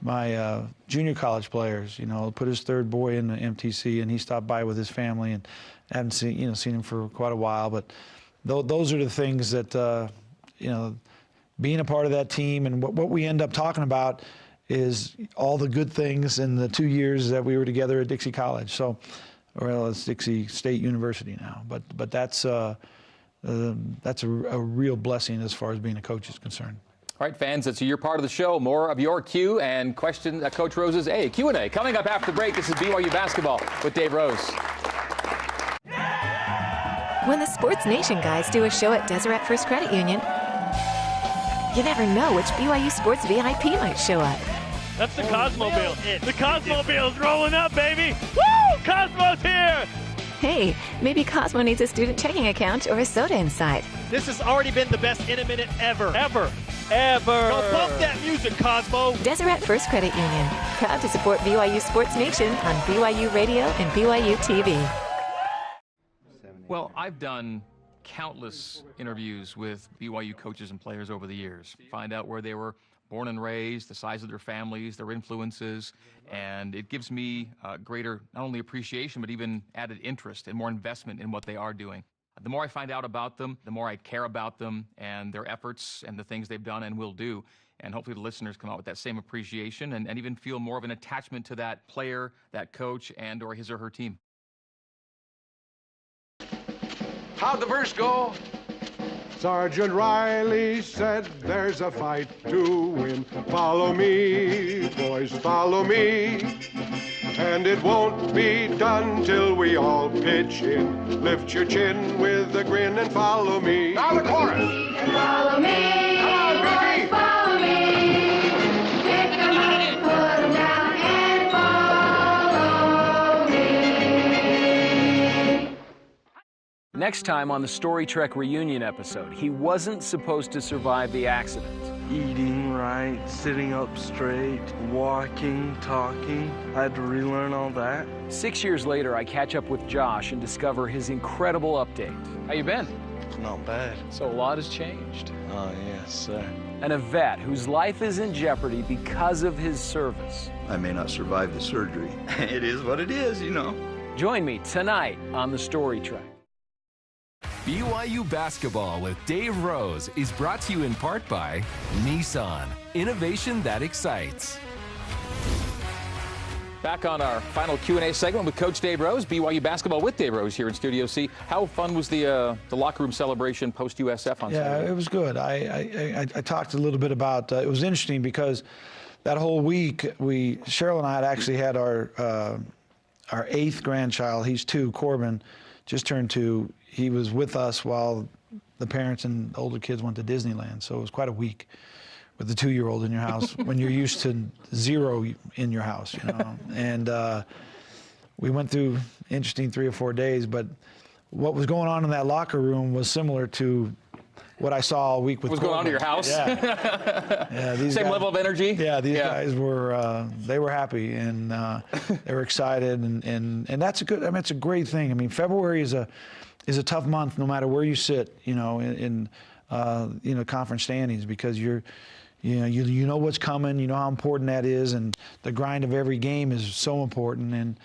my junior college players, you know, put his third boy in the MTC, and he stopped by with his family, and I haven't seen him for quite a while. But those are the things that, you know, being a part of that team, and what we end up talking about is all the good things in the 2 years that we were together at Dixie College. So, well, it's Dixie State University now, but that's a real blessing as far as being a coach is concerned. All right, fans, it's your part of the show. More of your Q and question Coach Rose's Q&A coming up after the break. This is BYU basketball with Dave Rose. When the Sports Nation guys do a show at Deseret First Credit Union, you never know which BYU Sports VIP might show up. That's the Cosmobile. The Cosmobile's rolling up, baby. Woo! Cosmo's here! Hey, maybe Cosmo needs a student checking account or a soda inside. This has already been the best in a minute ever. Ever. Go bump that music, Cosmo. Deseret First Credit Union, proud to support BYU Sports Nation on BYU Radio and BYU TV. Well, I've done countless interviews with BYU coaches and players over the years. Find out where they were born and raised, the size of their families, their influences, and it gives me greater not only appreciation but even added interest and more investment in what they are doing. The more I find out about them, the more I care about them and their efforts and the things they've done and will do. And hopefully the listeners come out with that same appreciation and even feel more of an attachment to that player, that coach, and or his or her team. How'd the verse go? Sergeant Riley said there's a fight to win. Follow me, boys, follow me. And it won't be done till we all pitch in. Lift your chin with a grin and follow me. Now the chorus. Follow me. Come on, baby. Follow me. Pick 'em up, put 'em down, and follow me. Next time on the Story Trek reunion episode, he wasn't supposed to survive the accident. Eating right, sitting up straight, walking, talking. I had to relearn all that. 6 years later, I catch up with Josh and discover his incredible update. How you been? Not bad. So a lot has changed. Oh, yes, sir. And a vet whose life is in jeopardy because of his service. I may not survive the surgery. It is what it is, you know. Join me tonight on the Story Trek. BYU Basketball with Dave Rose is brought to you in part by Nissan, innovation that excites. Back on our final Q&A segment with Coach Dave Rose, BYU basketball with Dave Rose here in Studio C. How fun was the locker room celebration post USF on Saturday? Yeah, it was good. I talked a little bit about. It was interesting because that whole week Cheryl and I had actually had our 8th grandchild. He's 2. Corbin just turned 2. He was with us while the parents and older kids went to Disneyland. So it was quite a week with the 2-year-old in your house when you're used to 0 in your house, you know. And we went through interesting 3 or 4 days, but what was going on in that locker room was similar to what I saw all week with What's going on in your house? Yeah. Yeah, these Same guys, level of energy? Yeah, these guys were, they were happy and they were excited and that's a good, I mean, it's a great thing. I mean, February is a tough month no matter where you sit, you know, in conference standings, because you know what's coming, you know how important that is, and the grind of every game is so important, and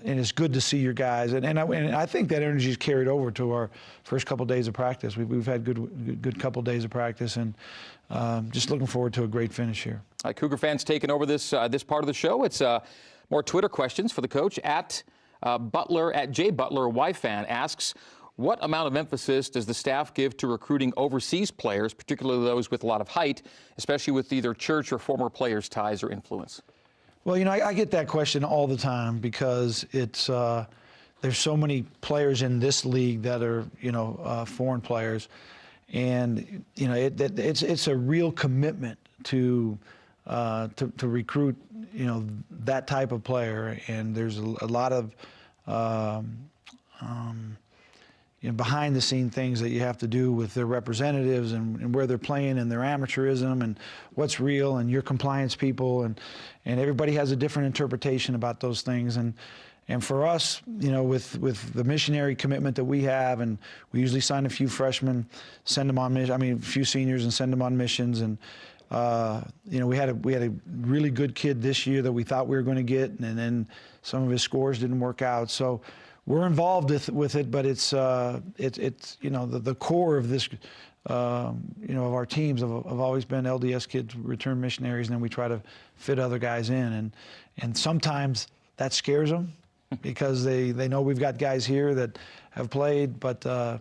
it's good to see your guys, and I think that energy is carried over to our first couple of days of practice. We've had good couple of days of practice, and just looking forward to a great finish here. All right, Cougar fans taking over this part of the show. It's more Twitter questions for the coach at Butler, at J Butler Y fan asks, What amount of emphasis does the staff give to recruiting overseas players, particularly those with a lot of height, especially with either church or former players' ties or influence? Well, you know, I get that question all the time because it's there's so many players in this league that are, you know, foreign players, and you know, it's a real commitment to recruit, you know, that type of player, and there's a lot of you know, behind-the-scene things that you have to do with their representatives and where they're playing and their amateurism and what's real and your compliance people, and everybody has a different interpretation about those things. And for us, you know, with the missionary commitment that we have, and we usually sign a few freshmen, send them on a few seniors and send them on missions. And you know, we had a really good kid this year that we thought we were going to get, and then some of his scores didn't work out. So we're involved with it, but it's you know, the core of this, you know, of our teams have always been LDS kids, return missionaries, and then we try to fit other guys in, and sometimes that scares them because they know we've got guys here that have played, but a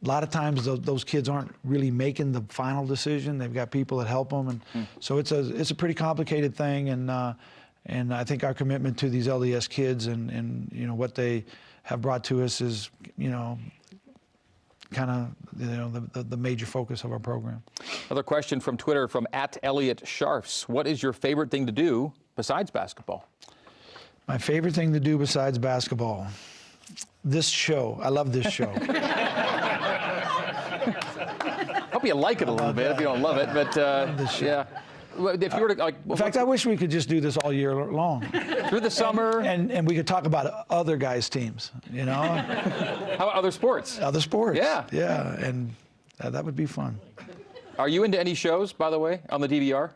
lot of times those kids aren't really making the final decision. They've got people that help them, and so it's a pretty complicated thing, and I think our commitment to these LDS kids and you know, what they have brought to us is, you know, kind of, you know, the major focus of our program. Another question from Twitter from @ElliotSharfs. What is your favorite thing to do besides basketball? My favorite thing to do besides basketball? This show. I love this show. Hope you like it a little bit if you don't love it, but yeah. If you were to, like, in fact, I wish we could just do this all year long. Through the summer. And we could talk about other guys' teams, you know? How about other sports? Other sports. Yeah. Yeah, and that would be fun. Are you into any shows, by the way, on the DVR?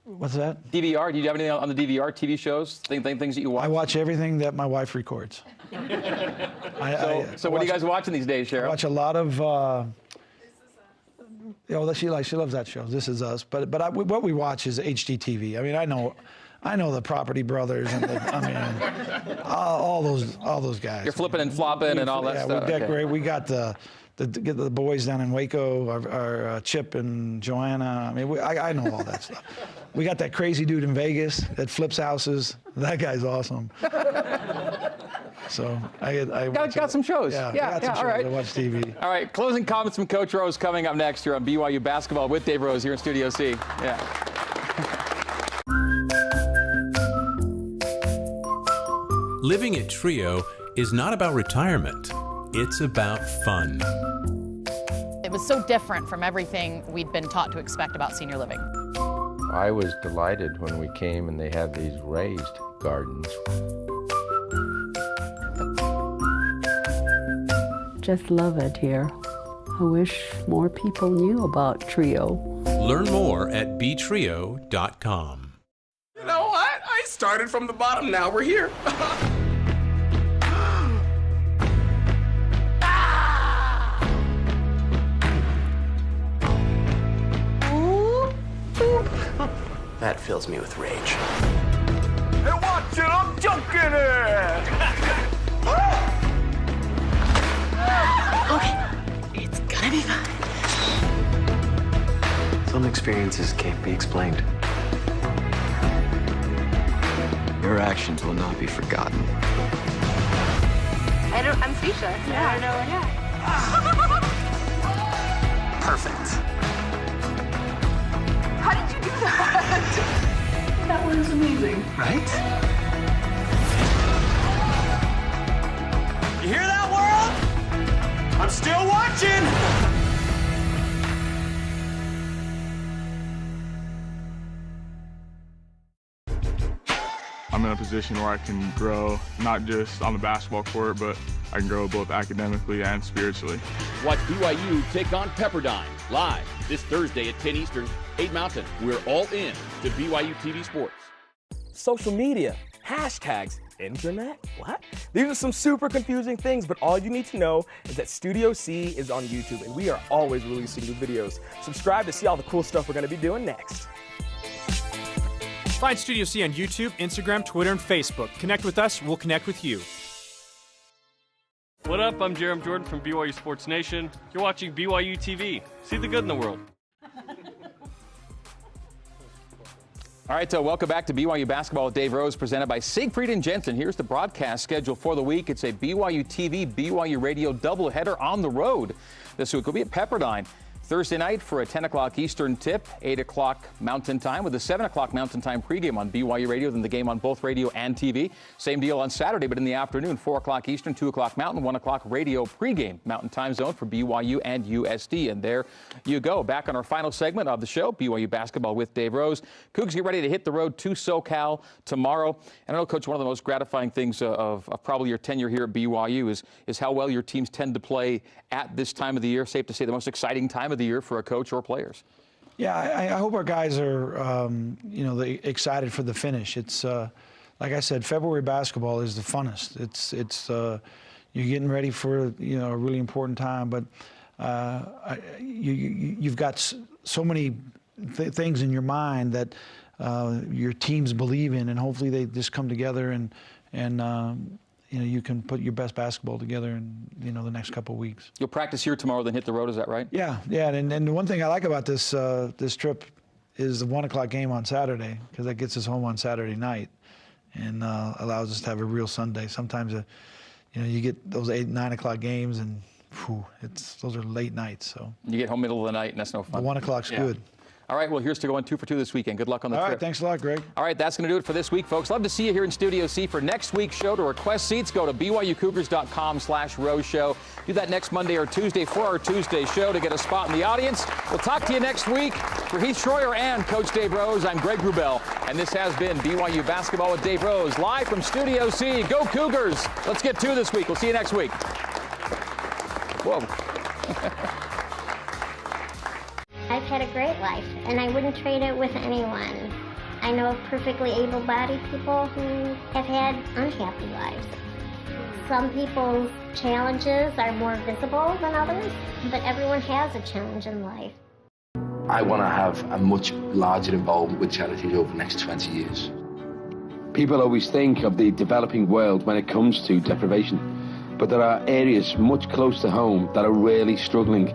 What's that? DVR? Do you have anything on the DVR, TV shows, things that you watch? I watch everything that my wife records. So what are you guys watching these days, Cheryl? I watch a lot of... she loves that show. This Is Us, but what we watch is HGTV. I mean, I know the Property Brothers and all those guys. You're flipping and flopping and all that stuff. We decorate. Okay. We got the boys down in Waco, our Chip and Joanna. I mean, I know all that stuff. We got that crazy dude in Vegas that flips houses. That guy's awesome. So I got some shows. Yeah, got some shows. All right. I watch TV. All right, closing comments from Coach Rose coming up next here on BYU Basketball with Dave Rose here in Studio C. Yeah. Living at Trio is not about retirement. It's about fun. It was so different from everything we'd been taught to expect about senior living. I was delighted when we came and they had these raised gardens. Just love it here. I wish more people knew about Trio. Learn more at btrio.com. You know what? I started from the bottom, now we're here. That fills me with rage. Hey, watch it, I'm junking it! Okay, it's gonna be fine. Some experiences can't be explained. Your actions will not be forgotten. I'm speechless. Yeah. I don't know what happened. Perfect. How did you do that? That was amazing. Right? You hear that, world? I'm still watching! I'm in a position where I can grow, not just on the basketball court, but I can grow both academically and spiritually. Watch BYU take on Pepperdine live this Thursday at 10 Eastern, 8 Mountain. We're all in to BYU TV Sports. Social media, hashtags, internet, what? These are some super confusing things, but all you need to know is that Studio C is on YouTube, and we are always releasing new videos. Subscribe to see all the cool stuff we're going to be doing next. Find Studio C on YouTube, Instagram, Twitter, and Facebook. Connect with us, we'll connect with you. What up? up? I'm Jerem Jordan from BYU Sports Nation. You're watching BYU TV. See the good in the world. All right, welcome back to BYU Basketball with Dave Rose, presented by Siegfried and Jensen. Here's the broadcast schedule for the week. It's a BYU TV, BYU Radio doubleheader on the road. This week will be at Pepperdine. Thursday night for a 10 o'clock Eastern tip, 8 o'clock Mountain Time, with a 7 o'clock Mountain Time pregame on BYU Radio, then the game on both radio and TV. Same deal on Saturday, but in the afternoon, 4 o'clock Eastern, 2 o'clock Mountain, 1 o'clock radio pregame, Mountain Time Zone for BYU and USD. And there you go. Back on our final segment of the show, BYU Basketball with Dave Rose. Cougs get ready to hit the road to SoCal tomorrow. And I know, Coach, one of the most gratifying things of probably your tenure here at BYU is how well your teams tend to play at this time of the year. Safe to say the most exciting time of the year for a coach or players. Yeah, I hope our guys are, excited for the finish. It's like I said, February basketball is the funnest. It's you're getting ready for a really important time, but you've got so many things in your mind that your teams believe in, and hopefully they just come together and you can put your best basketball together in the next couple of weeks. You'll practice here tomorrow, then hit the road. Is that right? Yeah. And the one thing I like about this trip is the 1 o'clock game on Saturday, because that gets us home on Saturday night and allows us to have a real Sunday. Sometimes you get those 8, 9 o'clock games, and those are late nights. So you get home middle of the night, and that's no fun. The 1 o'clock's good. All right, well, here's to going 2 for 2 this weekend. Good luck on the trip. All right, thanks a lot, Greg. All right, that's going to do it for this week, folks. Love to see you here in Studio C for next week's show. To request seats, go to BYUCougars.com/Rose Show. Do that next Monday or Tuesday for our Tuesday show to get a spot in the audience. We'll talk to you next week. For Heath Schroyer and Coach Dave Rose, I'm Greg Wrubell, and this has been BYU Basketball with Dave Rose, live from Studio C. Go Cougars! Let's get 2 this week. We'll see you next week. Whoa. I've had a great life, and I wouldn't trade it with anyone. I know of perfectly able-bodied people who have had unhappy lives. Some people's challenges are more visible than others, but everyone has a challenge in life. I want to have a much larger involvement with charities over the next 20 years. People always think of the developing world when it comes to deprivation, but there are areas much closer to home that are really struggling.